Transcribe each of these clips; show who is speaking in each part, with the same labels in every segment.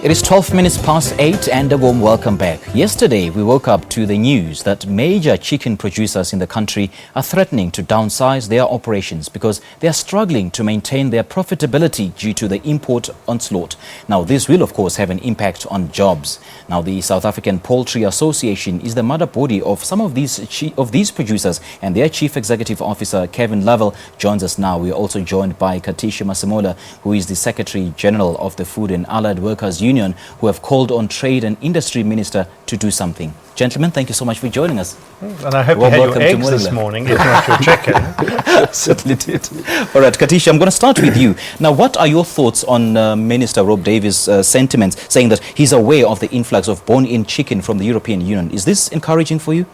Speaker 1: It is 12 minutes past 8 and a warm welcome back. Yesterday, we woke up to the news that major chicken producers in the country are threatening to downsize their operations because they are struggling to maintain their profitability due to the import onslaught. Now, this will, of course, have an impact on jobs. Now, the South African Poultry Association is the mother body of some of these producers, and their Chief Executive Officer, Kevin Lovell, joins us now. We are also joined by Katishi Masemola, who is the Secretary General of the Food and Allied Workers Union, who have called on Trade and Industry Minister to do something. Gentlemen, thank you so much for joining us.
Speaker 2: And I hope you had your eggs this morning, if not your chicken.
Speaker 1: Certainly did. All right, Katishi, I'm going to start with you. Now, what are your thoughts on Minister Rob Davies' sentiments, saying that he's aware of the influx of bone-in chicken from the European Union? Is this encouraging for you?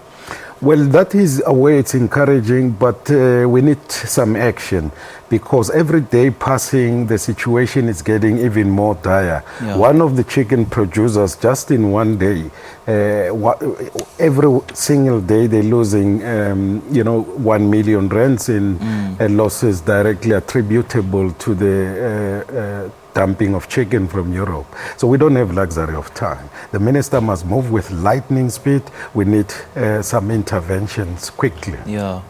Speaker 3: Well, that is a way it's encouraging, but we need some action, because every day passing, the situation is getting even more dire. Yeah. One of the chicken producers, just in one day, every single day they're losing, 1 million rands in losses directly attributable to the dumping of chicken from Europe. So we don't have luxury of time. The minister must move with lightning speed. We need some interventions quickly.
Speaker 1: Yeah.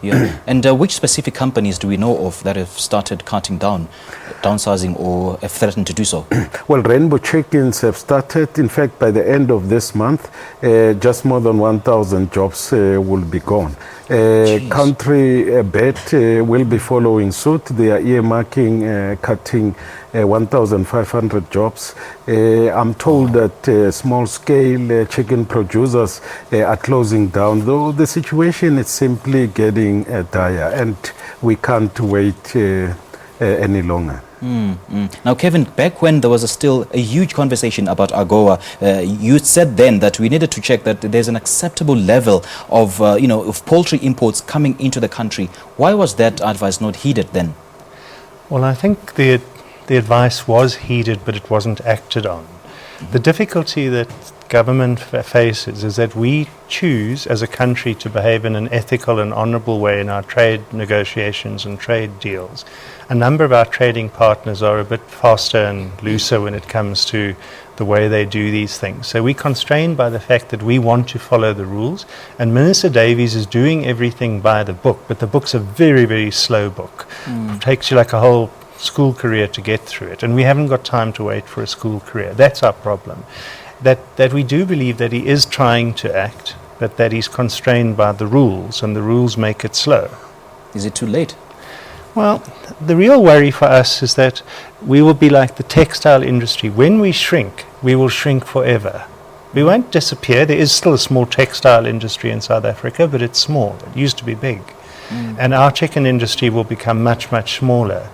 Speaker 1: And which specific companies do we know of that have started cutting down, downsizing, or have threatened to do so?
Speaker 3: Well, Rainbow Chickens have started. In fact, by the end of this month, just more than 1,000 jobs will be gone. Country Bet will be following suit. They are earmarking cutting 1,500 jobs. I'm told that small-scale chicken producers are closing down, though the situation is simply getting dire, and we can't wait any longer.
Speaker 1: Now, Kevin, back when there was still a huge conversation about AGOA, you said then that we needed to check that there's an acceptable level of, of poultry imports coming into the country. Why was that advice not heeded then?
Speaker 2: Well, I think the advice was heeded, but it wasn't acted on. The difficulty that government faces is that we choose as a country to behave in an ethical and honourable way in our trade negotiations and trade deals. A number of our trading partners are a bit faster and looser when it comes to the way they do these things. So we're constrained by the fact that we want to follow the rules, and Minister Davies is doing everything by the book, but the book's a very, very slow book. It takes you like a whole school career to get through it, and we haven't got time to wait for a school career. That's our problem. That we do believe that he is trying to act, but that he's constrained by the rules, and the rules make it slow.
Speaker 1: Is it too late?
Speaker 2: Well, the real worry for us is that we will be like the textile industry. When we shrink, we will shrink forever. We won't disappear. There is still a small textile industry in South Africa, but it's small. It used to be big. And our chicken industry will become much, much smaller.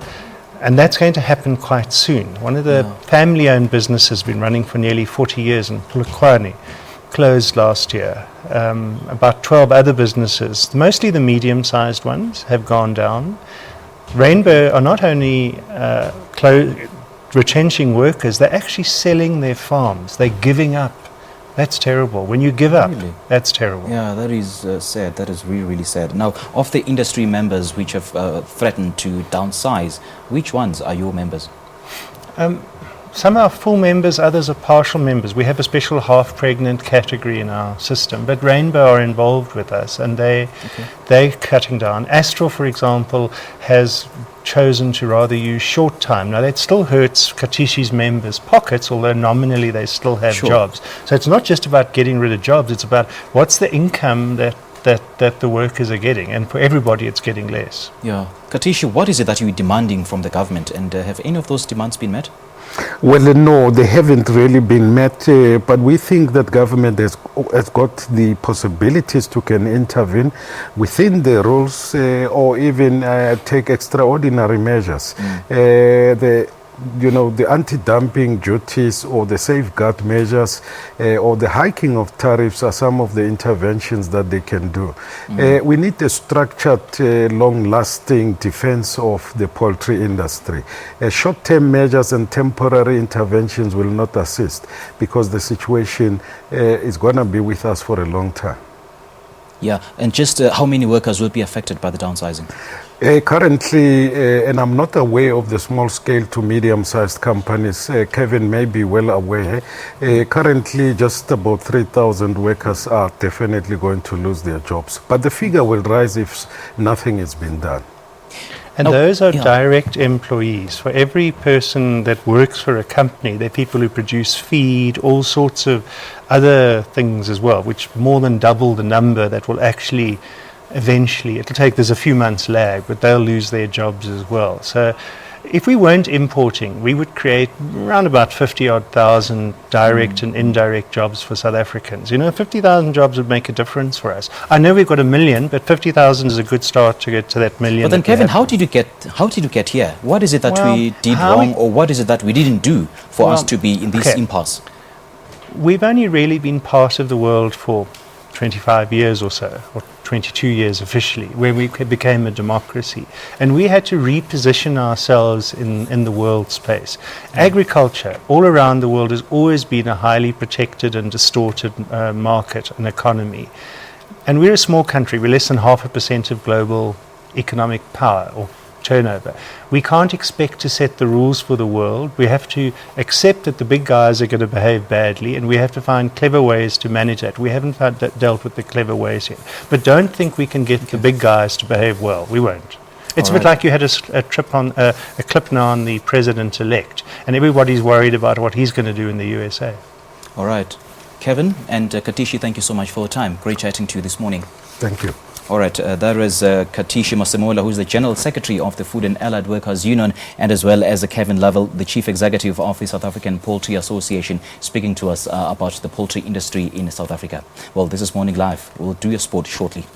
Speaker 2: And that's going to happen quite soon. One of the family-owned businesses has been running for nearly 40 years in Polokwane, closed last year. About 12 other businesses, mostly the medium-sized ones, have gone down. Rainbow are not only retrenching workers, they're actually selling their farms. They're giving up. That's terrible. When you give up, that's terrible.
Speaker 1: Yeah, that is sad. That is really, really sad. Now, of the industry members which have threatened to downsize, which ones are your members?
Speaker 2: Some are full members, others are partial members. We have a special half-pregnant category in our system, but Rainbow are involved with us, and they're cutting down. Astral, for example, has chosen to rather use short time. Now, that still hurts Katishi's members' pockets, although nominally they still have jobs. So it's not just about getting rid of jobs, it's about what's the income that the workers are getting, and for everybody it's getting less.
Speaker 1: Yeah. Katishi, what is it that you're demanding from the government, and have any of those demands been met?
Speaker 3: Well, no, they haven't really been met, but we think that government has got the possibilities to can intervene within the rules or even take extraordinary measures. The anti-dumping duties or the safeguard measures or the hiking of tariffs are some of the interventions that they can do. We need a structured, long-lasting defense of the poultry industry. Short-term measures and temporary interventions will not assist, because the situation is going to be with us for a long time.
Speaker 1: Yeah, and just how many workers will be affected by the downsizing?
Speaker 3: Currently, and I'm not aware of the small scale to medium sized companies, Kevin may be well aware, currently just about 3,000 workers are definitely going to lose their jobs. But the figure will rise if nothing has been done.
Speaker 2: And those are direct employees. For every person that works for a company, there are people who produce feed, all sorts of other things as well, which more than double the number that will actually eventually, it'll take, there's a few months lag, but they'll lose their jobs as well. So if we weren't importing, we would create around about 50,000 direct and indirect jobs for South Africans. 50,000 jobs would make a difference for us. I know we've got 1 million, but 50,000 is a good start to get to that million.
Speaker 1: But then, Kevin, how did you get here? What is it that we did wrong, or what is it that we didn't do for us to be in this impasse?
Speaker 2: We've only really been part of the world for 25 years or so, or 22 years officially, where we became a democracy. And we had to reposition ourselves in the world space. Agriculture all around the world has always been a highly protected and distorted market and economy. And we're a small country. We're less than 0.5% of global economic power or turnover. We can't expect to set the rules for the world. We have to accept that the big guys are going to behave badly, and we have to find clever ways to manage that. We haven't dealt with the clever ways yet. But don't think we can get the big guys to behave well. We won't. It's a bit like you had a clip now on the president-elect, and everybody's worried about what he's going to do in the USA.
Speaker 1: All right. Kevin and Katishi, thank you so much for your time. Great chatting to you this morning.
Speaker 3: Thank you.
Speaker 1: All right, there is Katishi Masemola, who is the General Secretary of the Food and Allied Workers Union, and as well as Kevin Lovell, the Chief Executive of the South African Poultry Association, speaking to us about the poultry industry in South Africa. Well, this is Morning Live. We'll do your sport shortly.